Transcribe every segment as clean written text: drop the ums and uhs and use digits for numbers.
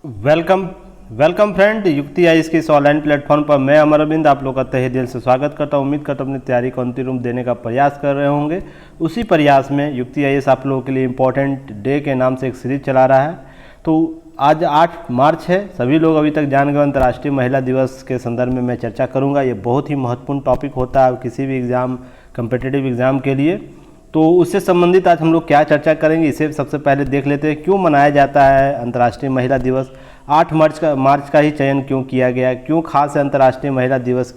Welcome welcome friend, युक्ति IAS के इस ऑनलाइन प्लेटफॉर्म पर मैं अमर अरविंद आप लोग का तहे दिल से स्वागत करता हूं। उम्मीद करता हूं अपनी तैयारी को अंतिम रूप देने का प्रयास कर रहे होंगे। उसी प्रयास में युक्ति आईएएस आप लोगों के लिए इम्पोर्टेंट डे के नाम से एक सीरीज चला रहा है। तो आज 8 मार्च है। सभी लोग अभी तक जान गए अंतर्राष्ट्रीय महिला दिवस के संदर्भ में मैं चर्चा करूँगा। ये बहुत ही महत्वपूर्ण टॉपिक होता है किसी भी एग्ज़ाम, कम्पिटिटिव एग्ज़ाम के लिए। तो उससे संबंधित आज हम लोग क्या चर्चा करेंगे, इसे सबसे पहले देख लेते हैं। क्यों मनाया जाता है अंतर्राष्ट्रीय महिला दिवस? 8 मार्च का ही चयन क्यों किया गया? क्यों खास है अंतर्राष्ट्रीय महिला दिवस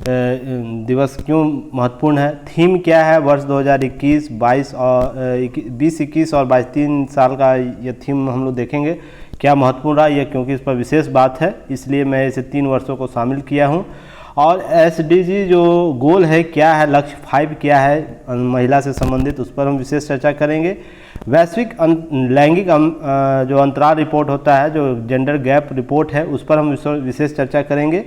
दिवस क्यों महत्वपूर्ण है? थीम क्या है वर्ष 2021, 22 और 20, 21 और 22 3 साल का ये थीम हम लोग देखेंगे क्या महत्वपूर्ण रहा यह, क्योंकि इस पर विशेष बात है, इसलिए मैं इसे 3 वर्षों को शामिल किया हूँ। और SDG जो गोल है क्या है, लक्ष्य 5 क्या है महिला से संबंधित, उस पर हम विशेष चर्चा करेंगे। वैश्विक लैंगिक जो अंतराल रिपोर्ट होता है, जो जेंडर गैप रिपोर्ट है, उस पर हम विशेष चर्चा करेंगे।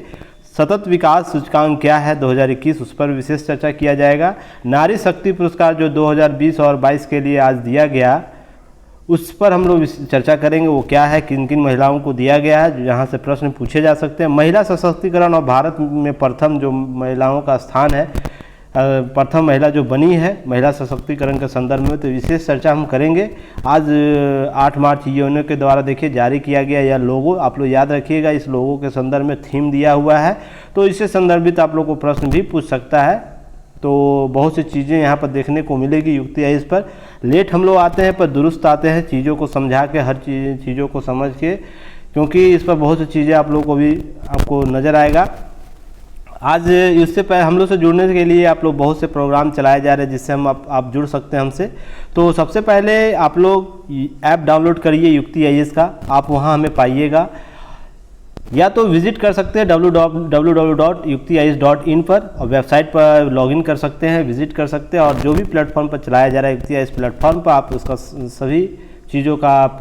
सतत विकास सूचकांक क्या है 2021, उस पर विशेष चर्चा किया जाएगा। नारी शक्ति पुरस्कार जो 2020 और 22 के लिए आज दिया गया, उस पर हम लोग चर्चा करेंगे। वो क्या है, किन किन महिलाओं को दिया गया है, जहाँ से प्रश्न पूछे जा सकते हैं। महिला सशक्तिकरण और भारत में प्रथम जो महिलाओं का स्थान है, प्रथम महिला जो बनी है महिला सशक्तिकरण के संदर्भ में, तो विशेष चर्चा हम करेंगे। आज 8 मार्च यूएनओ के द्वारा देखिए जारी किया गया यह लोगो, आप लोग याद रखिएगा। इस लोगो के संदर्भ में थीम दिया हुआ है, तो इससे संदर्भित आप लोग को प्रश्न भी पूछ सकता है। तो बहुत सी चीज़ें यहाँ पर देखने को मिलेगी युक्ति आईएएस पर। लेट हम लोग आते हैं पर दुरुस्त आते हैं, चीज़ों को समझा के, हर चीज़ों को समझ के, क्योंकि इस पर बहुत सी चीज़ें आप लोग को भी आपको नज़र आएगा। आज इससे पहले हम लोग से जुड़ने के लिए आप लोग बहुत से प्रोग्राम चलाए जा रहे हैं, जिससे हम आप जुड़ सकते हैं हमसे। तो सबसे पहले आप लोग ऐप डाउनलोड करिए युक्ति आईएएस का, आप वहाँ हमें पाइएगा, या तो विजिट कर सकते हैं www.yuktiais.in पर, और वेबसाइट पर लॉगिन कर सकते हैं, विजिट कर सकते हैं। और जो भी प्लेटफॉर्म पर चलाया जा रहा है युक्ति आईएएस प्लेटफॉर्म पर, आप उसका सभी चीज़ों का आप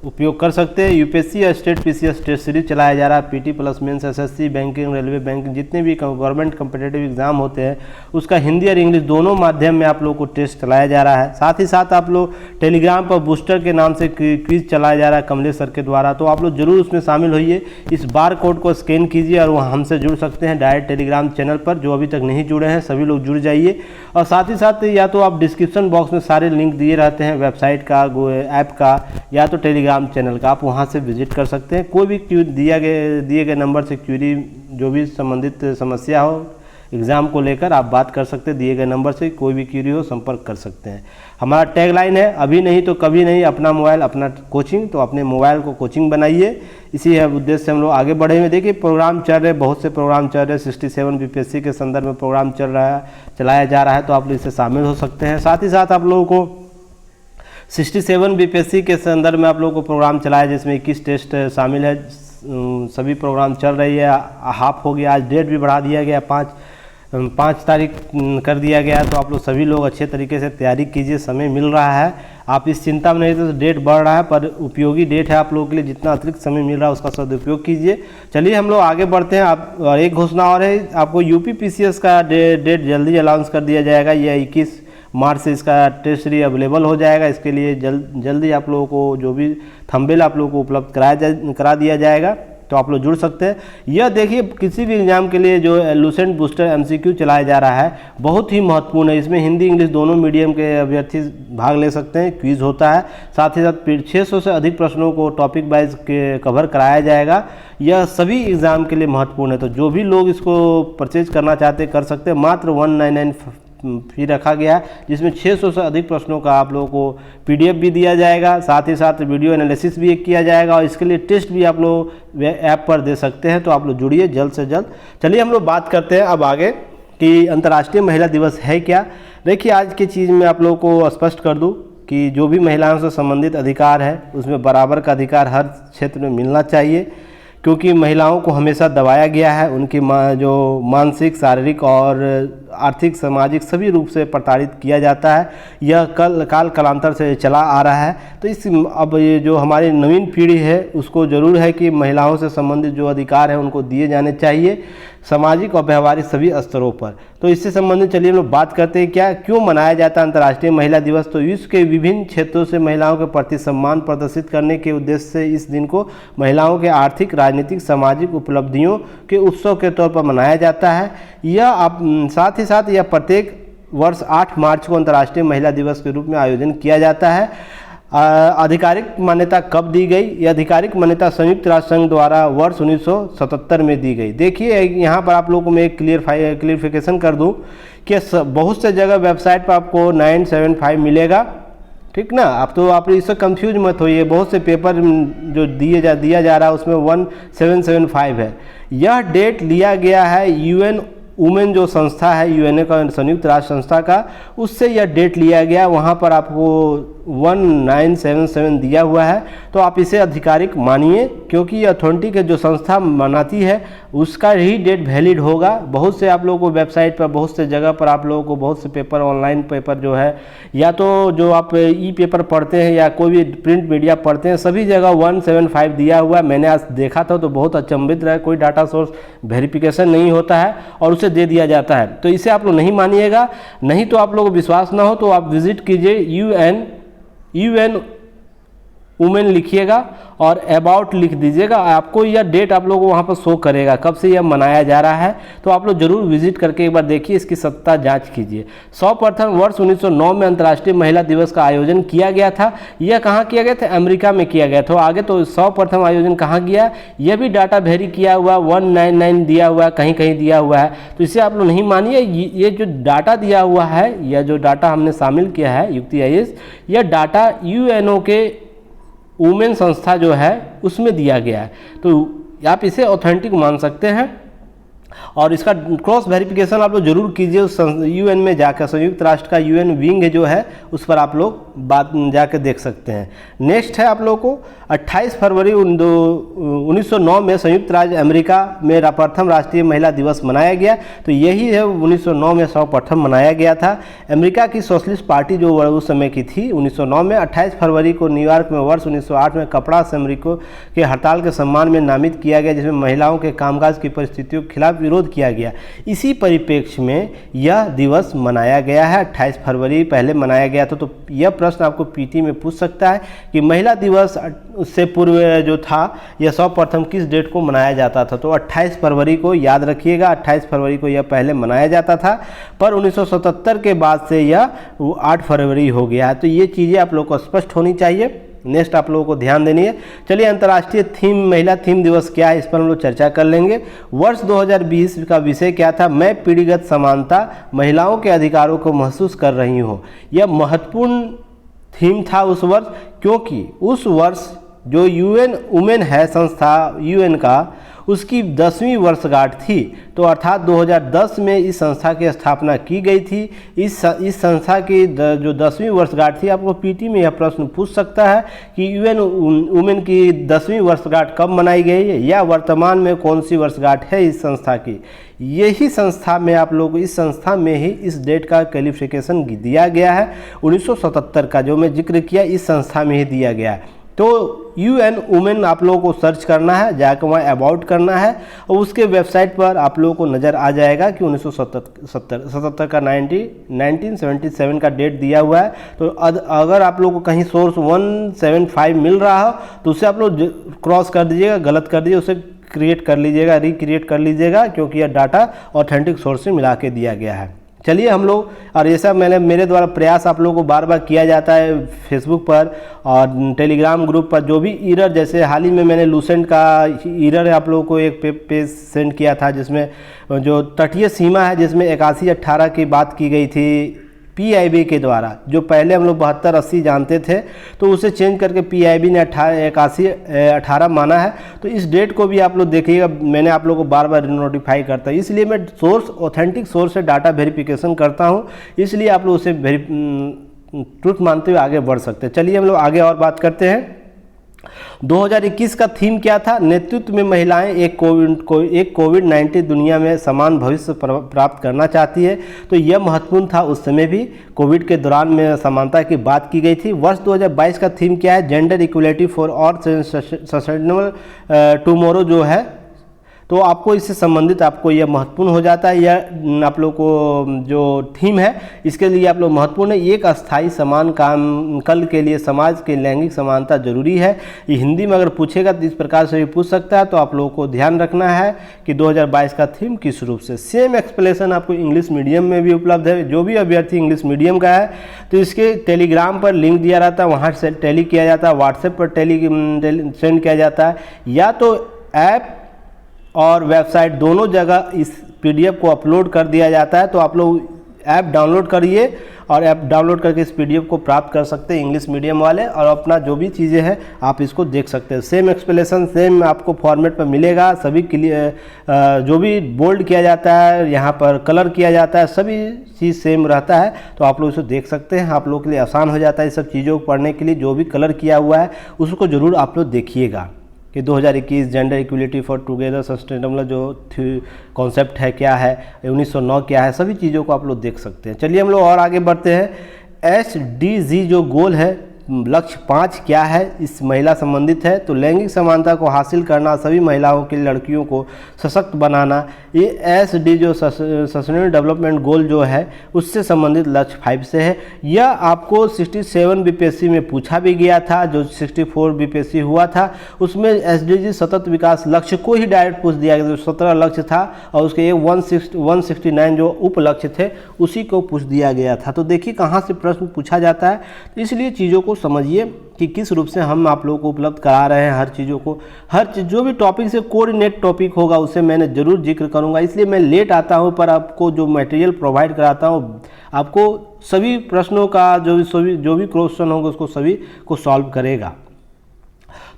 उपयोग कर सकते हैं। यूपीएससी या स्टेट पीसीएस टेस्ट सीरीज चलाया जा रहा है, PT plus mains, SSC, banking, railway, bank, जितने भी गवर्नमेंट कम्पिटिटिव एग्जाम होते हैं, उसका हिंदी और इंग्लिश दोनों माध्यम में आप लोगों को टेस्ट चलाया जा रहा है। साथ ही साथ आप लोग टेलीग्राम पर बूस्टर के नाम से क्विज चलाया जा रहा है कमलेश सर के द्वारा, तो आप लोग जरूर उसमें शामिल होइए। इस बार कोड को स्कैन कीजिए और वहाँ हमसे जुड़ सकते हैं डायरेक्ट टेलीग्राम चैनल पर। जो अभी तक नहीं जुड़े हैं सभी लोग जुड़ जाइए। और साथ ही साथ या तो आप डिस्क्रिप्शन बॉक्स में सारे लिंक दिए रहते हैं, वेबसाइट का, ऐप का, या तो टेलीग्राम चैनल का, आप वहाँ से विजिट कर सकते हैं। कोई भी दिए गए नंबर से क्यूरी, जो भी संबंधित समस्या हो एग्ज़ाम को लेकर, आप बात कर सकते हैं। दिए गए नंबर से कोई भी क्यूरी हो संपर्क कर सकते हैं। हमारा टैगलाइन है, अभी नहीं तो कभी नहीं, अपना मोबाइल अपना कोचिंग। तो अपने मोबाइल को कोचिंग बनाइए, इसी उद्देश्य से हम लोग आगे बढ़े हुए। देखिए प्रोग्राम चल रहे, बहुत से प्रोग्राम चल रहे। 67 बीपीएससी के संदर्भ में प्रोग्राम चलाया जा रहा है, तो आप लोग इससे शामिल हो सकते हैं। साथ ही साथ आप लोगों को 67 बीपीएससी के संदर्भ में आप लोगों को प्रोग्राम चलाया, जिसमें 21 टेस्ट शामिल है। सभी प्रोग्राम चल रही है, हाफ हो गया, आज डेट भी बढ़ा दिया गया, 5 तारीख कर दिया गया। तो आप लोग सभी लोग अच्छे तरीके से तैयारी कीजिए, समय मिल रहा है, आप इस चिंता में नहीं, तो डेट बढ़ रहा है पर उपयोगी डेट है आप लोगों के लिए। जितना अतिरिक्त समय मिल रहा है उसका सदुपयोग कीजिए। चलिए हम लोग आगे बढ़ते हैं। आप और एक घोषणा और है, आपको यूपी पीसीएस का डेट जल्दी अनाउंस कर दिया जाएगा। यह 21 मार्च से इसका टेस्ट सीरीज अवेलेबल हो जाएगा। इसके लिए जल्दी आप लोगों को जो भी थंबनेल आप लोगों को उपलब्ध करा दिया जाएगा, तो आप लोग जुड़ सकते हैं। यह देखिए किसी भी एग्जाम के लिए जो लूसेंट बूस्टर एमसीक्यू चलाया जा रहा है, बहुत ही महत्वपूर्ण है। इसमें हिंदी इंग्लिश दोनों मीडियम के अभ्यर्थी भाग ले सकते हैं। क्विज होता है, साथ ही साथ 600 से अधिक प्रश्नों को टॉपिक वाइज कवर कराया जाएगा। यह सभी एग्ज़ाम के लिए महत्वपूर्ण है, तो जो भी लोग इसको परचेज करना चाहते हैं कर सकते हैं। मात्र 199 फी रखा गया है, जिसमें 600 से अधिक प्रश्नों का आप लोगों को पीडीएफ भी दिया जाएगा, साथ ही साथ वीडियो एनालिसिस भी किया जाएगा, और इसके लिए टेस्ट भी आप लोग ऐप पर दे सकते हैं। तो आप लोग जुड़िए जल्द से जल्द। चलिए हम लोग बात करते हैं अब आगे कि अंतर्राष्ट्रीय महिला दिवस है क्या। देखिए आज की चीज़ में आप लोगों को स्पष्ट कर दूँ कि जो भी महिलाओं से संबंधित अधिकार है, उसमें बराबर का अधिकार हर क्षेत्र में मिलना चाहिए, क्योंकि महिलाओं को हमेशा दबाया गया है, उनकी जो मानसिक, शारीरिक और आर्थिक, सामाजिक सभी रूप से प्रताड़ित किया जाता है। यह काल कालांतर से चला आ रहा है। तो इस अब ये जो हमारी नवीन पीढ़ी है उसको ज़रूर है कि महिलाओं से संबंधित जो अधिकार हैं उनको दिए जाने चाहिए, सामाजिक और व्यवहारिक सभी स्तरों पर। तो इससे संबंधित चलिए हम लोग बात करते हैं क्यों मनाया जाता है अंतर्राष्ट्रीय महिला दिवस। तो विश्व के विभिन्न क्षेत्रों से महिलाओं के प्रति सम्मान प्रदर्शित करने के उद्देश्य से इस दिन को महिलाओं के आर्थिक, राजनीतिक, सामाजिक उपलब्धियों के उत्सव के तौर पर मनाया जाता है। साथ ही साथ यह प्रत्येक वर्ष 8 मार्च को अंतर्राष्ट्रीय महिला दिवस के रूप में आयोजन किया जाता है। आधिकारिक मान्यता कब दी गई? यह आधिकारिक मान्यता संयुक्त राष्ट्र संघ द्वारा वर्ष 1977 में दी गई। देखिए यहाँ पर आप लोगों को मैं एक क्लियरिफिकेशन कर दूँ कि बहुत से जगह वेबसाइट पर आपको 975 मिलेगा, ठीक ना। आप इससे कंफ्यूज मत होइए। बहुत से पेपर जो दिया जा रहा है उसमें 1775 है। यह डेट लिया गया है यूएन वुमेन जो संस्था है, यूएनए का संयुक्त राष्ट्र संस्था का, उससे यह डेट लिया गया। वहाँ पर आपको 1977 दिया हुआ है। तो आप इसे आधिकारिक मानिए, क्योंकि ये अथॉरिटी के जो संस्था मनाती है उसका ही डेट वैलिड होगा। बहुत से आप लोगों को वेबसाइट पर, बहुत से जगह पर आप लोगों को बहुत से पेपर, ऑनलाइन पेपर जो है, या तो जो आप ई पेपर पढ़ते हैं या कोई भी प्रिंट मीडिया पढ़ते हैं, सभी जगह 175 दिया हुआ है। मैंने आज देखा था तो बहुत अचंभित रहा। कोई डाटा सोर्स वेरिफिकेशन नहीं होता है और उसे दे दिया जाता है। तो इसे आप लोग नहीं मानिएगा। नहीं तो आप लोगों को विश्वास ना हो तो आप विजिट कीजिए यूएन वुमेन लिखिएगा और अबाउट लिख दीजिएगा। आपको यह डेट आप लोगों को वहाँ पर शो करेगा कब से यह मनाया जा रहा है। तो आप लोग जरूर विजिट करके एक बार देखिए, इसकी सत्ता जांच कीजिए। सर्वप्रथम वर्ष 1909 में अंतर्राष्ट्रीय महिला दिवस का आयोजन किया गया था। यह कहाँ किया गया था? अमेरिका में किया गया था। आगे तो सर्वप्रथम आयोजन कहाँ गया, यह भी डाटा वेरी किया हुआ, 199 दिया हुआ है, कहीं कहीं दिया हुआ है। तो इसे आप लोग नहीं मानिए। ये जो डाटा दिया हुआ है, यह जो डाटा हमने शामिल किया है UPSC, यह डाटा यूएनओ के वुमेन संस्था जो है उसमें दिया गया है। तो आप इसे ऑथेंटिक मान सकते हैं और इसका क्रॉस वेरिफिकेशन आप लोग जरूर कीजिए उस यूएन में जाकर। संयुक्त राष्ट्र का यूएन विंग जो है उस पर आप लोग बात जाकर देख सकते हैं। नेक्स्ट है आप लोगों को 28 फरवरी 1909 में संयुक्त राज्य अमेरिका में प्रथम राष्ट्रीय महिला दिवस मनाया गया। तो यही है 1909 में सर्वप्रथम मनाया गया था। अमेरिका की सोशलिस्ट पार्टी जो उस समय की थी 1909 में 28 फरवरी को न्यूयॉर्क में वर्ष 1908 में कपड़ा श्रमिकों के हड़ताल के सम्मान में नामित किया गया, जिसमें महिलाओं के कामकाज की परिस्थितियों के खिलाफ विरोध किया गया। इसी परिप्रेक्ष्य में यह दिवस मनाया गया है। 28 फरवरी पहले मनाया गया था। तो यह प्रश्न आपको पीटी में पूछ सकता है कि महिला दिवस उससे पूर्व जो था यह सर्वप्रथम किस डेट को मनाया जाता था। तो 28 फरवरी को याद रखिएगा। 28 फरवरी को यह पहले मनाया जाता था, पर 1977 के बाद से यह 8 फरवरी हो गया है। तो ये चीज़ें आप लोग को स्पष्ट होनी चाहिए। नेक्स्ट आप लोगों को ध्यान देनी है। चलिए अंतर्राष्ट्रीय महिला थीम दिवस क्या है, इस पर हम लोग चर्चा कर लेंगे। वर्ष 2020 का विषय क्या था? मैं पीढ़ीगत समानता, महिलाओं के अधिकारों को महसूस कर रही हूँ। यह महत्वपूर्ण थीम था उस वर्ष, क्योंकि उस वर्ष जो यूएन वुमेन है संस्था यूएन का, उसकी 10वीं वर्षगांठ थी। तो अर्थात 2010 में इस संस्था की स्थापना की गई थी। इस संस्था की जो 10वीं वर्षगांठ थी, आपको पीटी में यह प्रश्न पूछ सकता है कि यूएन वुमेन की 10वीं वर्षगांठ कब मनाई गई है या वर्तमान में कौन सी वर्षगांठ है इस संस्था की। यही संस्था में आप लोग, इस संस्था में ही इस डेट का क्वालिफिकेशन दिया गया है 1977 का, जो मैं जिक्र किया, इस संस्था में ही दिया गया है। तो यूएन वुमेन आप लोगों को सर्च करना है, जाकर वहाँ अबाउट करना है और उसके वेबसाइट पर आप लोगों को नज़र आ जाएगा कि 1977 का 1977 का डेट दिया हुआ है। तो अगर आप लोगों को कहीं सोर्स 175 मिल रहा हो तो उसे आप लोग क्रॉस कर दीजिएगा, गलत कर दीजिए, उसे क्रिएट कर लीजिएगा, रिक्रिएट कर लीजिएगा, क्योंकि यह डाटा ऑथेंटिक सोर्स से मिला के दिया गया है। चलिए हम लोग, और ऐसा मेरे द्वारा प्रयास आप लोगों को बार बार किया जाता है फेसबुक पर और टेलीग्राम ग्रुप पर, जो भी एरर, जैसे हाल ही में मैंने लूसेंट का एरर आप लोगों को एक पेज सेंड किया था, जिसमें जो तटीय सीमा है जिसमें 81-18 की बात की गई थी PIB के द्वारा। जो पहले हम लोग 72-80 जानते थे, तो उसे चेंज करके PIB ने 81-18 माना है। तो इस डेट को भी आप लोग देखिएगा, मैंने आप लोगों को बार बार नोटिफाई करता है, इसलिए मैं सोर्स, ऑथेंटिक सोर्स से डाटा वेरिफिकेशन करता हूं, इसलिए आप लोग उसे ट्रुथ मानते हुए आगे बढ़ सकते हैं। चलिए हम लोग आगे और बात करते हैं। 2021 का थीम क्या था? नेतृत्व में महिलाएं एक कोविड-19 दुनिया में समान भविष्य प्राप्त करना चाहती है। तो यह महत्वपूर्ण था। उस समय भी कोविड के दौरान में समानता की बात की गई थी। वर्ष 2022 का थीम क्या है? जेंडर इक्वलिटी फॉर और सस्टेनेबल टुमारो जो है, तो आपको इससे संबंधित आपको यह महत्वपूर्ण हो जाता है। यह आप लोग को जो थीम है इसके लिए आप लोग महत्वपूर्ण है। एक अस्थायी समान काम कल के लिए समाज के लैंगिक समानता जरूरी है। ये हिंदी में अगर पूछेगा तो इस प्रकार से भी पूछ सकता है। तो आप लोगों को ध्यान रखना है कि 2022 का थीम किस रूप से। सेम एक्सप्लेनेशन आपको इंग्लिश मीडियम में भी उपलब्ध है। जो भी अभ्यर्थी इंग्लिश मीडियम का है तो इसके टेलीग्राम पर लिंक दिया रहता है, वहाँ से टेली किया जाता है, व्हाट्सएप पर सेंड किया जाता है, या तो ऐप और वेबसाइट दोनों जगह इस पीडीएफ को अपलोड कर दिया जाता है। तो आप लोग ऐप डाउनलोड करिए और ऐप डाउनलोड करके इस पीडीएफ को प्राप्त कर सकते हैं इंग्लिश मीडियम वाले, और अपना जो भी चीज़ें हैं आप इसको देख सकते हैं। सेम एक्सप्लेनेशन सेम आपको फॉर्मेट पर मिलेगा। सभी जो भी बोल्ड किया जाता है, यहाँ पर कलर किया जाता है, सभी चीज़ सेम रहता है। तो आप लोग इसे देख सकते हैं। आप लोग के लिए आसान हो जाता है इस सब चीज़ों को पढ़ने के लिए। जो भी कलर किया हुआ है उसको ज़रूर आप लोग देखिएगा कि 2021 gender equality for together sustainable जो कॉन्सेप्ट है क्या है, 1909 क्या है, सभी चीज़ों को आप लोग देख सकते हैं। चलिए हम लोग और आगे बढ़ते हैं। SDG जो गोल है, लक्ष्य 5 क्या है? इस महिला संबंधित है। तो लैंगिक समानता को हासिल करना, सभी महिलाओं के लड़कियों को सशक्त बनाना, ये SD जो सस्टेनेबल डेवलपमेंट गोल जो है उससे संबंधित लक्ष्य 5 से है। यह आपको 67 बीपीएससी में पूछा भी गया था। जो 64 बीपीएससी हुआ था उसमें SDG सतत विकास लक्ष्य को ही डायरेक्ट पूछ दिया गया। जो 17 लक्ष्य था और उसके 169 जो उप लक्ष्य थे उसी को पूछ दिया गया था। तो देखिए कहाँ से प्रश्न पूछा जाता है। तो इसलिए चीज़ों को समझिए कि किस रूप से हम आप लोगों को उपलब्ध करा रहे हैं हर चीज़ों को। हर चीज़ जो भी टॉपिक से कोऑर्डिनेट टॉपिक होगा उसे मैंने ज़रूर जिक्र करूंगा। इसलिए मैं लेट आता हूं, पर आपको जो मटेरियल प्रोवाइड कराता हूं आपको सभी प्रश्नों का जो भी क्वेश्चन होंगे उसको सभी को सॉल्व करेगा।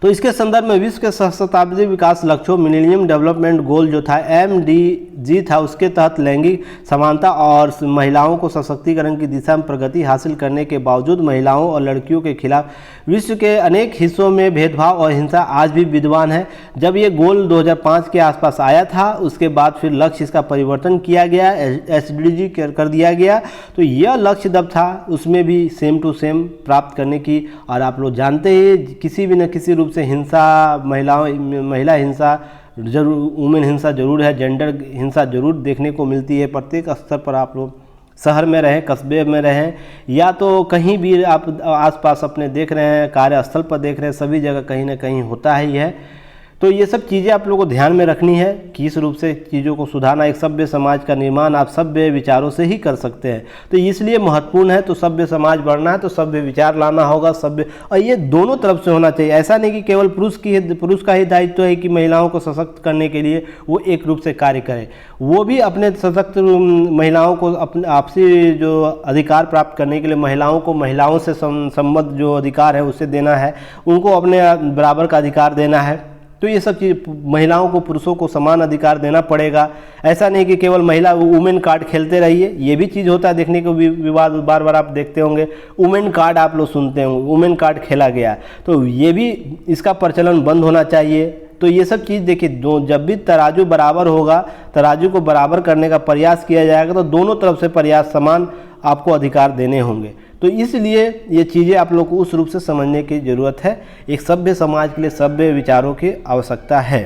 तो इसके संदर्भ में विश्व के शताब्दी विकास लक्ष्यों मिलेनियम डेवलपमेंट गोल जो था MDG था, उसके तहत लैंगिक समानता और महिलाओं को सशक्तिकरण की दिशा में प्रगति हासिल करने के बावजूद महिलाओं और लड़कियों के खिलाफ विश्व के अनेक हिस्सों में भेदभाव और हिंसा आज भी विद्यमान है। जब ये गोल 2005 के आसपास आया था उसके बाद फिर लक्ष्य इसका परिवर्तन किया गया, SDG कर दिया गया। तो यह लक्ष्य जब था उसमें भी सेम टू सेम प्राप्त करने की, और आप लोग जानते ही किसी भी न किसी रूप से हिंसा, महिला हिंसा जरूर, वुमेन हिंसा जरूर है, जेंडर हिंसा जरूर देखने को मिलती है। प्रत्येक स्तर पर आप लोग शहर में रहें, कस्बे में रहें, या तो कहीं भी आप आसपास अपने देख रहे हैं, कार्यस्थल पर देख रहे हैं, सभी जगह कहीं ना कहीं होता ही है। तो ये सब चीज़ें आप लोगों को ध्यान में रखनी है कि इस रूप से चीज़ों को सुधारना। एक सभ्य समाज का निर्माण आप सभ्य विचारों से ही कर सकते हैं। तो इसलिए महत्वपूर्ण है। तो सभ्य समाज बढ़ना है तो सभ्य विचार लाना होगा, सभ्य, और ये दोनों तरफ से होना चाहिए। ऐसा नहीं कि केवल पुरुष का ही दायित्व है कि महिलाओं को सशक्त करने के लिए वो एक रूप से कार्य करे, वो भी अपने सशक्त महिलाओं को अपने आपसी जो अधिकार प्राप्त करने के लिए महिलाओं से संबद्ध जो अधिकार है उसे देना है, उनको अपने बराबर का अधिकार देना है। तो ये सब चीज़ महिलाओं को पुरुषों को समान अधिकार देना पड़ेगा। ऐसा नहीं कि केवल महिला वुमेन कार्ड खेलते रहिए, ये भी चीज़ होता है देखने को विवाद बार बार आप देखते होंगे। वुमेन कार्ड आप लोग सुनते होंगे, वुमेन कार्ड खेला गया, तो ये भी इसका प्रचलन बंद होना चाहिए। तो ये सब चीज़ देखिए, जब भी तराजू बराबर होगा, तराजू को बराबर करने का प्रयास किया जाएगा तो दोनों तरफ से प्रयास समान आपको अधिकार देने होंगे। तो इसलिए ये चीज़ें आप लोग को उस रूप से समझने की ज़रूरत है। एक सभ्य समाज के लिए सभ्य विचारों की आवश्यकता है।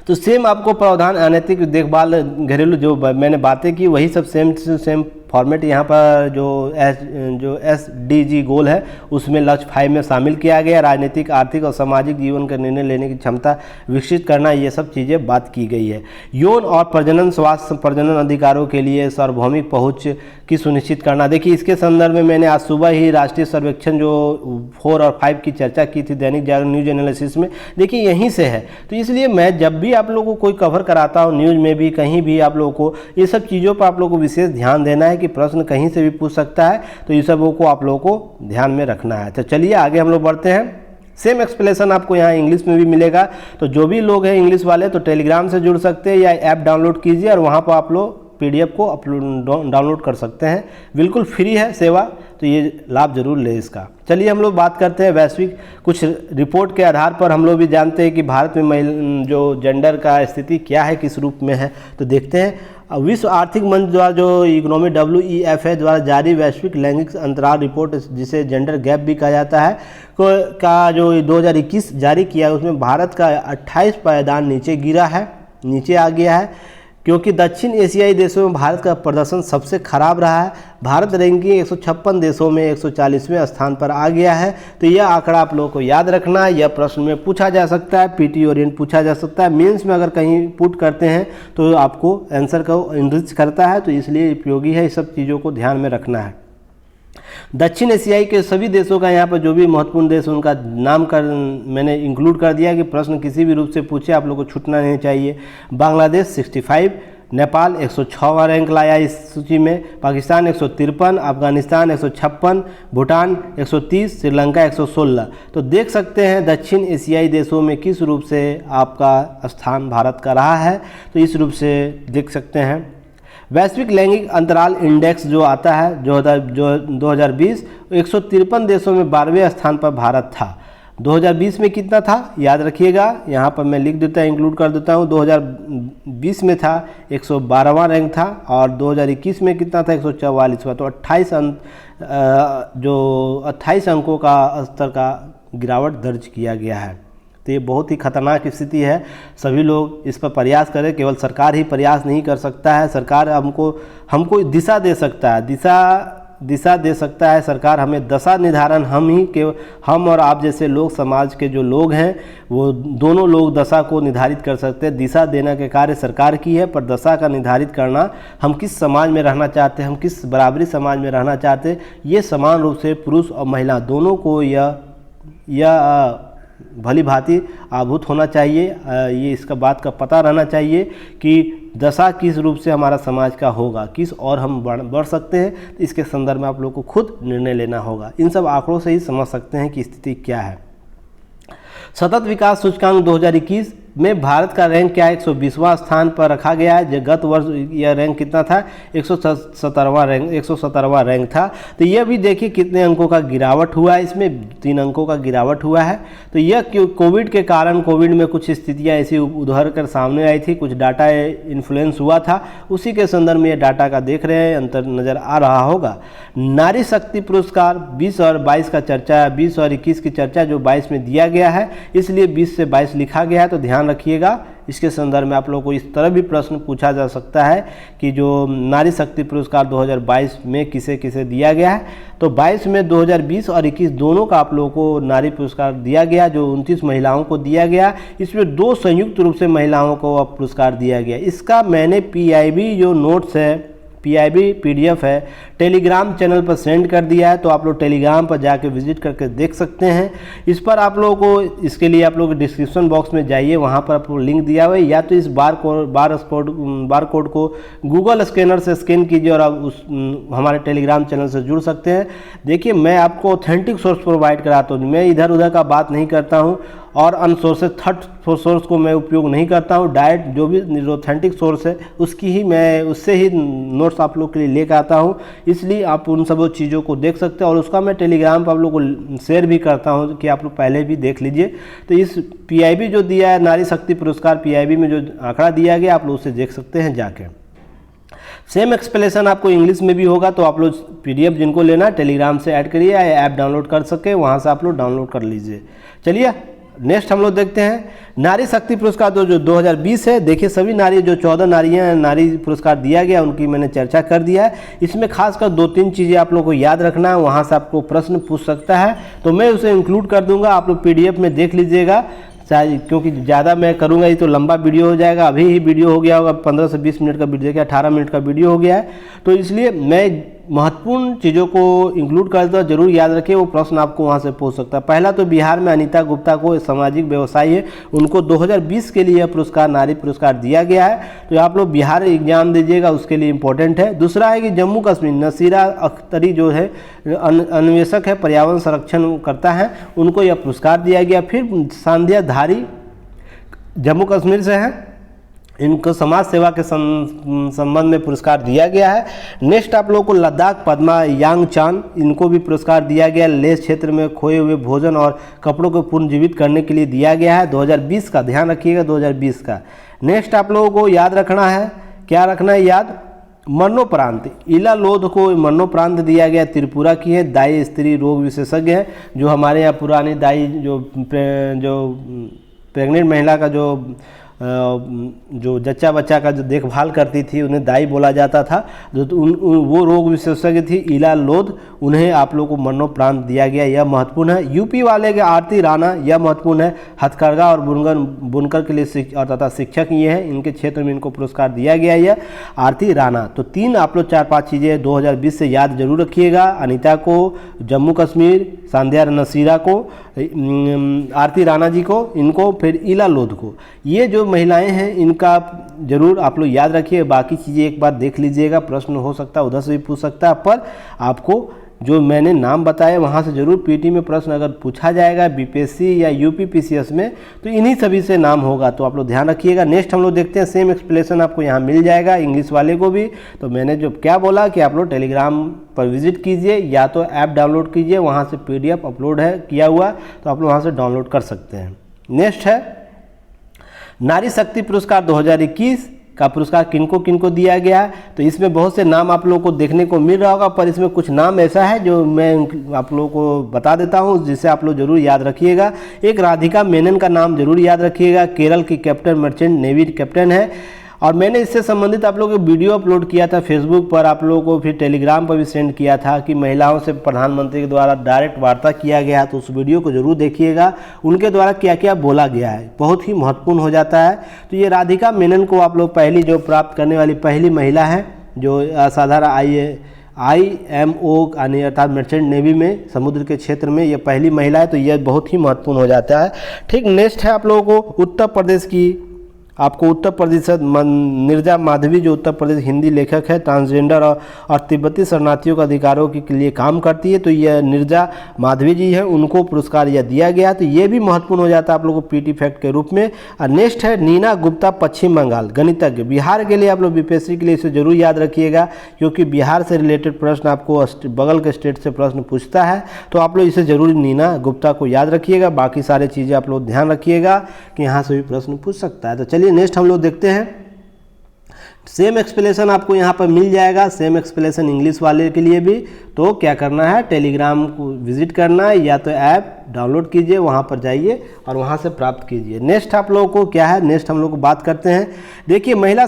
तो सेम आपको प्रावधान अनैतिक देखभाल घरेलू जो मैंने बातें की वही सब सेम फॉर्मेट यहाँ पर जो SDG गोल है उसमें लक्ष्य 5 में शामिल किया गया। राजनीतिक, आर्थिक और सामाजिक जीवन का निर्णय लेने की क्षमता विकसित करना, ये सब चीज़ें बात की गई है। यौन और प्रजनन स्वास्थ्य प्रजनन अधिकारों के लिए सार्वभौमिक पहुँच की सुनिश्चित करना। देखिए इसके संदर्भ में मैंने आज सुबह ही राष्ट्रीय सर्वेक्षण जो 4 और 5 की चर्चा की थी दैनिक जागरण न्यूज एनालिसिस में, देखिए यहीं से है। तो इसलिए मैं जब भी आप लोगों को कोई कवर कराता हूँ न्यूज़ में भी कहीं भी, आप लोगों को ये सब चीज़ों पर आप लोगों को विशेष ध्यान देना है कि प्रश्न कहीं से भी पूछ सकता है। तो ये सब को आप लोगों को ध्यान में रखना है। तो चलिए आगे हम लोग बढ़ते हैं। सेम एक्सप्लेनेशन आपको यहाँ इंग्लिश में भी मिलेगा। तो जो भी लोग हैं इंग्लिश वाले तो टेलीग्राम से जुड़ सकते हैं या ऐप डाउनलोड कीजिए और वहाँ पर आप लोग PDF को अपलोड डाउनलोड कर सकते हैं। बिल्कुल फ्री है सेवा, तो ये लाभ जरूर लें इसका। चलिए हम लोग बात करते हैं वैश्विक कुछ रिपोर्ट के आधार पर। हम लोग भी जानते हैं कि भारत में जो जेंडर का स्थिति क्या है, किस रूप में है, तो देखते हैं। विश्व आर्थिक मंच द्वारा जो इकोनॉमी WEF है द्वारा जारी वैश्विक लैंगिक अंतराल रिपोर्ट, जिसे जेंडर गैप भी कहा जाता है, का जो 2021 जारी किया, उसमें भारत का 28 पायदान नीचे आ गया है, क्योंकि दक्षिण एशियाई देशों में भारत का प्रदर्शन सबसे खराब रहा है। भारत रैंकिंग 156 देशों में 140वें स्थान पर आ गया है। तो यह आंकड़ा आप लोगों को याद रखना है। यह प्रश्न में पूछा जा सकता है, PT ओरिएंट पूछा जा सकता है, मेंस में अगर कहीं पुट करते हैं तो आपको आंसर को इनरिच करता है, तो इसलिए उपयोगी है। इस सब चीज़ों को ध्यान में रखना है। दक्षिण एशियाई के सभी देशों का यहाँ पर जो भी महत्वपूर्ण देश उनका नाम मैंने इंक्लूड कर दिया कि प्रश्न किसी भी रूप से पूछे आप लोग को छूटना नहीं चाहिए। बांग्लादेश 65, नेपाल 106वां रैंक लाया इस सूची में, पाकिस्तान 153, अफगानिस्तान 156, भूटान 130, श्रीलंका 116। तो देख सकते हैं दक्षिण एशियाई देशों में किस रूप से आपका स्थान भारत का रहा है, तो इस रूप से देख सकते हैं। वैश्विक लैंगिक अंतराल इंडेक्स जो आता है जो 2020, 153 देशों में 12वें स्थान पर भारत था। 2020 में कितना था याद रखिएगा, यहाँ पर मैं लिख देता इंक्लूड कर देता हूँ। 2020 में था 112वां रैंक था, और 2021 में कितना था 144वां। तो 28 अंकों का स्तर का गिरावट दर्ज किया गया है। तो ये बहुत ही खतरनाक स्थिति है। सभी लोग इस पर प्रयास करें, केवल सरकार ही प्रयास नहीं कर सकता है। सरकार हमको दिशा दे सकता है, दिशा दे सकता है सरकार। हमें दशा निर्धारण हम और आप जैसे लोग, समाज के जो लोग हैं, वो दोनों लोग दशा को निर्धारित कर सकते हैं। दिशा देने के कार्य सरकार की है, पर दशा का निर्धारित करना, हम किस समाज में रहना चाहते हैं, हम किस बराबरी समाज में रहना चाहते हैं, ये समान रूप से पुरुष और महिला दोनों को यह भली भांति आभूत होना चाहिए। ये इसका बात का पता रहना चाहिए कि दशा किस रूप से हमारा समाज का होगा, किस और हम बढ़ सकते हैं। तो इसके संदर्भ में आप लोग को खुद निर्णय लेना होगा। इन सब आंकड़ों से ही समझ सकते हैं कि स्थिति क्या है। सतत विकास सूचकांक 2021 में भारत का रैंक क्या है, 120वां स्थान पर रखा गया है। जो गत वर्ष यह रैंक कितना था, 117वां रैंक था। तो यह भी देखिए कितने अंकों का गिरावट हुआ है, इसमें 3 अंकों का गिरावट हुआ है। तो यह कोविड के कारण, कोविड में कुछ स्थितियां ऐसी उभर कर सामने आई थी, कुछ डाटा इन्फ्लुएंस हुआ था, उसी के संदर्भ में यह डाटा का देख रहे हैं, अंतर नज़र आ रहा होगा। नारी शक्ति पुरस्कार 20 और 22 का चर्चा, 20 और 21 की चर्चा जो 22 में दिया गया है, इसलिए 20 से 22 लिखा गया है। तो ध्यान रखिएगा, इसके संदर्भ में आप लोगों को इस तरह भी प्रश्न पूछा जा सकता है कि जो नारी शक्ति पुरस्कार 2022 में किसे किसे दिया गया है। तो 22 में 2020 और 21 दोनों का आप लोगों को नारी पुरस्कार दिया गया, जो 29 महिलाओं को दिया गया। इसमें 2 संयुक्त रूप से महिलाओं को पुरस्कार दिया गया। इसका मैंने PIB जो नोट्स है, PIB PDF है, टेलीग्राम चैनल पर सेंड कर दिया है। तो आप लोग टेलीग्राम पर जाके विजिट करके देख सकते हैं। इस पर आप लोगों को, इसके लिए आप लोग डिस्क्रिप्शन बॉक्स में जाइए, वहाँ पर आपको लिंक दिया हुआ है, या तो इस बार कोड को गूगल स्कैनर से स्कैन कीजिए और आप हमारे टेलीग्राम चैनल से जुड़ सकते हैं। देखिए, मैं आपको ऑथेंटिक सोर्स प्रोवाइड कराता हूँ, मैं इधर उधर का बात नहीं करता हूँ, और अनसोर्सेड थर्ड सोर्स को मैं उपयोग नहीं करता हूँ। डायरेक्ट जो भी ऑथेंटिक सोर्स है उससे ही नोट्स आप लोग के लिए लेकर आता हूँ। इसलिए आप उन सब चीज़ों को देख सकते हैं, और उसका मैं टेलीग्राम पर आप लोग को शेयर भी करता हूँ कि आप लोग पहले भी देख लीजिए। तो इस PIB जो दिया है, नारी शक्ति पुरस्कार PIB में जो आंकड़ा दिया गया, आप लोग उसे देख सकते हैं जाके। सेम एक्सप्लेनेशन आपको इंग्लिश में भी होगा। तो आप लोग PDF जिनको लेना है टेलीग्राम से ऐड करिए, या ऐप डाउनलोड कर सके, वहाँ से आप लोग डाउनलोड कर लीजिए। चलिए नेक्स्ट हम लोग देखते हैं नारी शक्ति पुरस्कार जो 2020 है। देखिए, सभी नारी जो 14 नारियां नारी पुरस्कार दिया गया, उनकी मैंने चर्चा कर दिया है। इसमें खासकर 2-3 चीज़ें आप लोग को याद रखना है, वहाँ से आपको प्रश्न पूछ सकता है, तो मैं उसे इंक्लूड कर दूंगा। आप लोग PDF में देख लीजिएगा, क्योंकि ज़्यादा मैं करूँगा ये तो लंबा वीडियो हो जाएगा। अभी ही वीडियो हो गया होगा 15 से 20 मिनट का वीडियो, देखिए 18 मिनट का वीडियो हो गया है। तो इसलिए मैं महत्वपूर्ण चीज़ों को इंक्लूड कर दूँ, जरूर याद रखिए, वो प्रश्न आपको वहाँ से पूछ सकता है। पहला तो बिहार में अनीता गुप्ता को, सामाजिक व्यवसायी है, उनको 2020 के लिए यह पुरस्कार, नारी पुरस्कार दिया गया है। तो आप लोग बिहार एग्जाम दीजिएगा, उसके लिए इम्पोर्टेंट है। दूसरा है कि जम्मू कश्मीर नसीरा अख्तरी जो है अन्वेषक है, पर्यावरण संरक्षण करता है, उनको यह पुरस्कार दिया गया। फिर सांध्या धारी जम्मू कश्मीर से हैं, इनको समाज सेवा के संबंध में पुरस्कार दिया गया है। नेक्स्ट आप लोगों को लद्दाख पद्मा यांगचान, इनको भी पुरस्कार दिया गया, लेह क्षेत्र में खोए हुए भोजन और कपड़ों को पुनर्जीवित करने के लिए दिया गया है 2020 का, ध्यान रखिएगा 2020 का। नेक्स्ट आप लोगों को याद रखना है, क्या रखना है याद, मरणोपरांत इला लोध को मरणोपरांत दिया गया, त्रिपुरा की है, दाई स्त्री रोग विशेषज्ञ है, जो हमारे यहाँ पुरानी दाई जो प्रेग्नेंट महिला का जो जच्चा बच्चा का जो देखभाल करती थी उन्हें दाई बोला जाता था, जो वो रोग विशेषज्ञ थी इला लोध, उन्हें आप लोगों को मरणोपरांत दिया गया, यह महत्वपूर्ण है। यूपी वाले के आरती राणा, यह महत्वपूर्ण है, हथकरघा और बुनकर के लिए तथा शिक्षक ये हैं, इनके क्षेत्र में इनको पुरस्कार दिया गया है आरती राणा। तो 3 आप लोग 4-5 चीज़ें 2020 से याद जरूर रखिएगा। अनीता को जम्मू कश्मीर, सांध्या नसीरा को, आरती राणा जी को, इनको, फिर इला लोध को, ये जो महिलाएं हैं इनका जरूर आप लोग याद रखिए। बाकी चीज़ें एक बार देख लीजिएगा, प्रश्न हो सकता है उधर से भी पूछ सकता है, पर आपको जो मैंने नाम बताया वहाँ से जरूर पीटी में प्रश्न अगर पूछा जाएगा बीपीएससी या यूपी पीसीएस में तो इन्हीं सभी से नाम होगा, तो आप लोग ध्यान रखिएगा। नेक्स्ट हम लोग देखते हैं, सेम एक्सप्लेनेशन आपको यहाँ मिल जाएगा इंग्लिश वाले को भी। तो मैंने जो क्या बोला कि आप लोग टेलीग्राम पर विजिट कीजिए या तो ऐप डाउनलोड कीजिए, वहाँ से PDF अपलोड है किया हुआ, तो आप लोग वहाँ से डाउनलोड कर सकते हैं। नेक्स्ट है नारी शक्ति पुरस्कार 2021 का पुरस्कार किनको किनको दिया गया है। तो इसमें बहुत से नाम आप लोगों को देखने को मिल रहा होगा, पर इसमें कुछ नाम ऐसा है जो मैं आप लोगों को बता देता हूं, जिसे आप लोग जरूर याद रखिएगा। एक राधिका मेनन का नाम जरूर याद रखिएगा, केरल की कैप्टन मर्चेंट नेवी कैप्टन है। और मैंने इससे संबंधित आप लोगों को वीडियो अपलोड किया था फेसबुक पर, आप लोगों को फिर टेलीग्राम पर भी सेंड किया था कि महिलाओं से प्रधानमंत्री के द्वारा डायरेक्ट वार्ता किया गया, तो उस वीडियो को जरूर देखिएगा, उनके द्वारा क्या क्या बोला गया है, बहुत ही महत्वपूर्ण हो जाता है। तो ये राधिका मेनन को आप लोग पहली जो प्राप्त करने वाली पहली महिला है जो असाधारण IMO यानी अर्थात मर्चेंट नेवी में समुद्र के क्षेत्र में ये पहली महिला है, तो यह बहुत ही महत्वपूर्ण हो जाता है। ठीक, नेक्स्ट है आप लोगों को उत्तर प्रदेश की, आपको उत्तर प्रदेश नीरजा माधवी, जो उत्तर प्रदेश हिंदी लेखक है, ट्रांसजेंडर और तिब्बती शरणार्थियों के अधिकारों के लिए काम करती है, तो यह नीरजा माधवी जी है, उनको पुरस्कार यह दिया गया, तो ये भी महत्वपूर्ण हो जाता है आप लोगों को पीटी फैक्ट के रूप में। और नेक्स्ट है नीना गुप्ता, पश्चिम बंगाल, गणितज्ञ, बिहार के लिए आप लोग बीपीएससी के लिए इसे जरूर याद रखिएगा, क्योंकि बिहार से रिलेटेड प्रश्न आपको बगल के स्टेट से प्रश्न पूछता है, तो आप लोग इसे जरूर नीना गुप्ता को याद रखिएगा। बाकी सारे चीज़ें आप लोग ध्यान रखिएगा कि यहाँ से भी प्रश्न पूछ सकता है। तो चलिए नेक्स्ट हम लोग देखते हैं, सेम एक्सप्लेनेशन आपको यहाँ पर मिल जाएगा, सेम एक्सप्लेनेशन इंग्लिश वाले के लिए भी। तो क्या करना है, टेलीग्राम को विजिट करना है या तो ऐप डाउनलोड कीजिए, वहाँ पर जाइए और वहाँ से प्राप्त कीजिए। नेक्स्ट आप लोगों को क्या है, नेक्स्ट हम लोग को बात करते हैं। देखिए महिला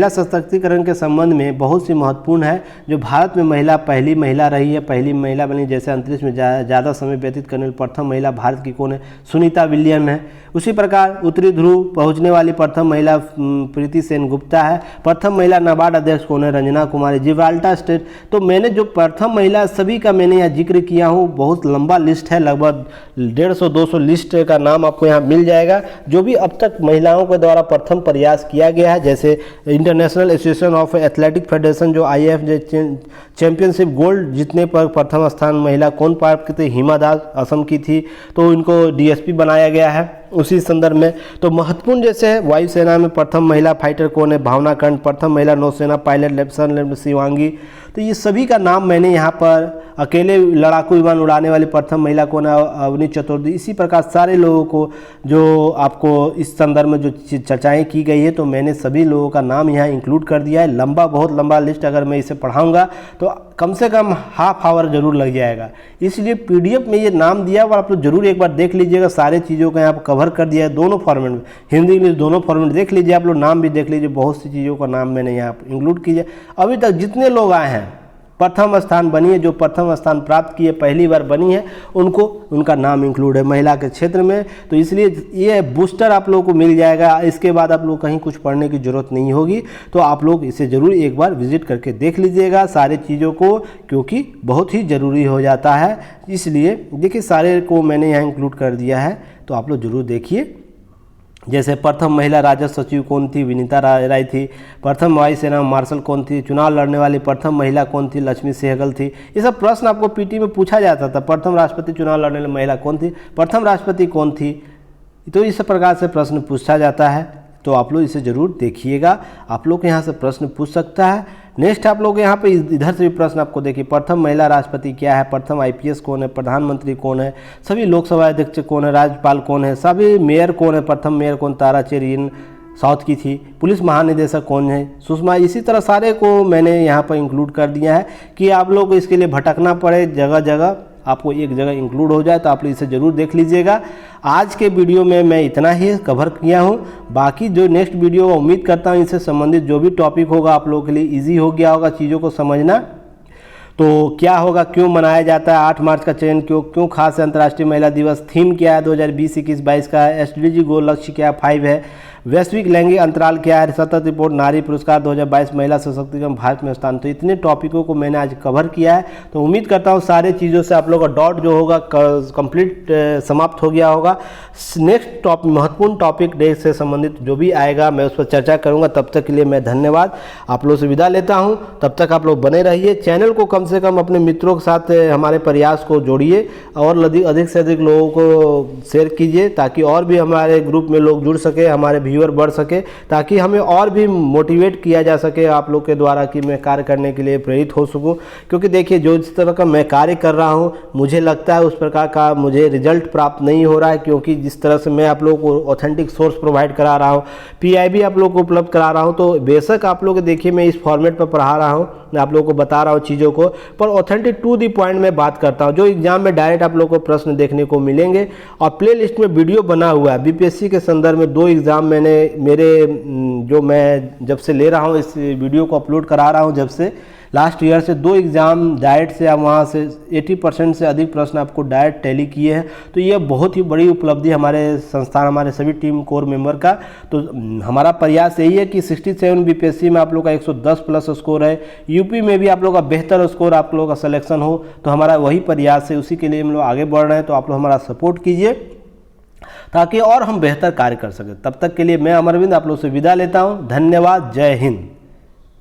सशक्तिकरण के संबंध में बहुत सी महत्वपूर्ण है, जो भारत में महिला पहली महिला रही है, पहली महिला बनी, जैसे अंतरिक्ष में ज़्यादा समय व्यतीत करने वाली प्रथम महिला भारत की कौन है, सुनीता विलियम है। उसी प्रकार उत्तरी ध्रुव पहुँचने वाली प्रथम महिला प्रीति सेन गुप्ता है। प्रथम महिला नाबार्ड अध्यक्ष कौन है, रंजना कुमारी, जिब्राल्टर स्टेट। तो मैंने जो प्रथम महिला सभी का मैंने यहाँ जिक्र किया हूँ, बहुत लंबा लिस्ट है, लगभग 150-200 लिस्ट का नाम आपको यहाँ मिल जाएगा, जो भी अब तक महिलाओं के द्वारा प्रथम प्रयास किया गया है। जैसे international association of athletic federation जो IAF चैंपियनशिप गोल्ड जीतने पर प्रथम स्थान महिला कौन प्राप्त की, हिमा दास असम की थी, तो इनको DSP बनाया गया है उसी संदर्भ में। तो महत्वपूर्ण जैसे है वायुसेना में प्रथम महिला फाइटर कौन है, भावना कंठ, प्रथम महिला नौसेना पायलट लेफ्टिनेंट शिवांगी। तो ये सभी का नाम मैंने यहाँ पर, अकेले लड़ाकू विमान उड़ाने वाली प्रथम महिला कौन है, अवनी चतुर्वेदी। इसी प्रकार सारे लोगों को जो आपको इस संदर्भ में जो चर्चाएँ की गई है, तो मैंने सभी लोगों का नाम यहाँ इंक्लूड कर दिया है। लंबा, बहुत लंबा लिस्ट, अगर मैं इसे पढ़ाऊँगा तो कम से कम हाफ आवर जरूर लग जाएगा, इसलिए PDF में ये नाम दिया और आप लोग जरूर एक बार देख लीजिएगा। सारे चीज़ों का यहाँ पर कवर कर दिया है दोनों फॉर्मेट में, हिंदी इंग्लिश दोनों फॉर्मेट देख लीजिए, आप लोग नाम भी देख लीजिए, बहुत सी चीज़ों का नाम मैंने यहाँ पर इंक्लूड किया। अभी तक जितने लोग आए हैं प्रथम स्थान बनी है, जो प्रथम स्थान प्राप्त किए पहली बार बनी है, उनको उनका नाम इंक्लूड है महिला के क्षेत्र में। तो इसलिए ये बूस्टर आप लोगों को मिल जाएगा, इसके बाद आप लोग कहीं कुछ पढ़ने की ज़रूरत नहीं होगी। तो आप लोग इसे ज़रूर एक बार विजिट करके देख लीजिएगा सारे चीज़ों को, क्योंकि बहुत ही ज़रूरी हो जाता है। इसलिए देखिए सारे को मैंने यहाँ इंक्लूड कर दिया है, तो आप लोग ज़रूर देखिए। जैसे प्रथम महिला राजस्व सचिव कौन थी, विनीता राय थी। प्रथम वायुसेना मार्शल कौन थी, चुनाव लड़ने वाली प्रथम महिला कौन थी, लक्ष्मी सहगल थी। ये सब प्रश्न आपको PT में पूछा जाता था। प्रथम राष्ट्रपति चुनाव लड़ने वाली महिला कौन थी, प्रथम राष्ट्रपति कौन थी, तो इस प्रकार से प्रश्न पूछा जाता है। तो आप लोग इसे ज़रूर देखिएगा। आप लोग के यहाँ से प्रश्न पूछ सकता है। नेक्स्ट आप लोग यहाँ पे इधर से भी प्रश्न आपको देखिए, प्रथम महिला राष्ट्रपति क्या है, प्रथम IPS कौन है, प्रधानमंत्री कौन है, सभी लोकसभा अध्यक्ष कौन है, राज्यपाल कौन है, सभी मेयर कौन है, प्रथम मेयर कौन, तारा चेरियन साउथ की थी, पुलिस महानिदेशक कौन है, सुषमा, इसी तरह सारे को मैंने यहाँ पर इंक्लूड कर दिया है कि आप लोग को इसके लिए भटकना पड़े जगह जगह, आपको एक जगह इंक्लूड हो जाए। तो आप लोग इसे ज़रूर देख लीजिएगा। आज के वीडियो में मैं इतना ही कवर किया हूँ। बाकी जो नेक्स्ट वीडियो उम्मीद करता हूँ इससे संबंधित जो भी टॉपिक होगा आप लोगों के लिए ईजी हो गया होगा चीज़ों को समझना। तो क्या होगा, क्यों मनाया जाता है 8 मार्च का चयन, क्यों खास है अंतर्राष्ट्रीय महिला दिवस, थीम क्या है 2020-21-22 का, SDG गोल लक्ष्य क्या 5 है, वैश्विक लैंगिक अंतराल क्या है, सतत रिपोर्ट, नारी पुरस्कार 2022, महिला सशक्तिकरण भारत में स्थान। तो इतने टॉपिकों को मैंने आज कवर किया है। तो उम्मीद करता हूँ सारे चीज़ों से आप लोग का डाउट जो होगा कंप्लीट समाप्त हो गया होगा। नेक्स्ट महत्वपूर्ण टॉपिक डे से संबंधित जो भी आएगा मैं उस पर चर्चा करूँगा। तब तक के लिए मैं धन्यवाद आप लोग से विदा लेता हूँ। तब तक आप लोग बने रहिए। चैनल को कम से कम अपने मित्रों के साथ हमारे प्रयास को जोड़िए और अधिक से अधिक लोगों को शेयर कीजिए ताकि और भी हमारे ग्रुप में लोग जुड़ सके, हमारे व्यूअर बढ़ सके, ताकि हमें और भी मोटिवेट किया जा सके आप लोग के द्वारा कि मैं कार्य करने के लिए प्रेरित हो सकूं। क्योंकि देखिए जो जिस तरह का मैं कार्य कर रहा हूं मुझे लगता है उस प्रकार का मुझे रिजल्ट प्राप्त नहीं हो रहा है, क्योंकि जिस तरह से मैं आप लोगों को ऑथेंटिक सोर्स प्रोवाइड करा रहा हूं, PIB आप लोगों को उपलब्ध करा रहा हूं। तो बेशक आप लोग देखिए मैं इस फॉर्मेट पर पढ़ा रहा हूं, मैं आप लोगों को बता रहा हूं चीज़ों को, पर ऑथेंटिक टू दी पॉइंट में बात करता हूं। जो एग्जाम में डायरेक्ट आप लोगों को प्रश्न देखने को मिलेंगे और प्ले लिस्ट में वीडियो बना हुआ है BPSC के संदर्भ में 2 एग्जाम मैंने जो मैं जब से ले रहा हूं इस वीडियो को अपलोड करा रहा हूं, जब से लास्ट ईयर से 2 एग्ज़ाम डायरेक्ट से आप वहाँ से 80% से अधिक प्रश्न आपको डायरेक्ट टैली किए हैं। तो ये बहुत ही बड़ी उपलब्धि हमारे संस्थान, हमारे सभी टीम कोर मेंबर का। तो हमारा प्रयास यही है कि 67 BPSC में आप लोग का 110 प्लस स्कोर है, यूपी में भी आप लोग का बेहतर स्कोर आप लोगों का सिलेक्शन हो। तो हमारा वही प्रयास है, उसी के लिए हम लोग आगे बढ़ रहे हैं। तो आप लोग हमारा सपोर्ट कीजिए ताकि और हम बेहतर कार्य कर सकें। तब तक के लिए मैं अमरविंद आप लोग से विदा लेता हूँ। धन्यवाद। जय हिंद।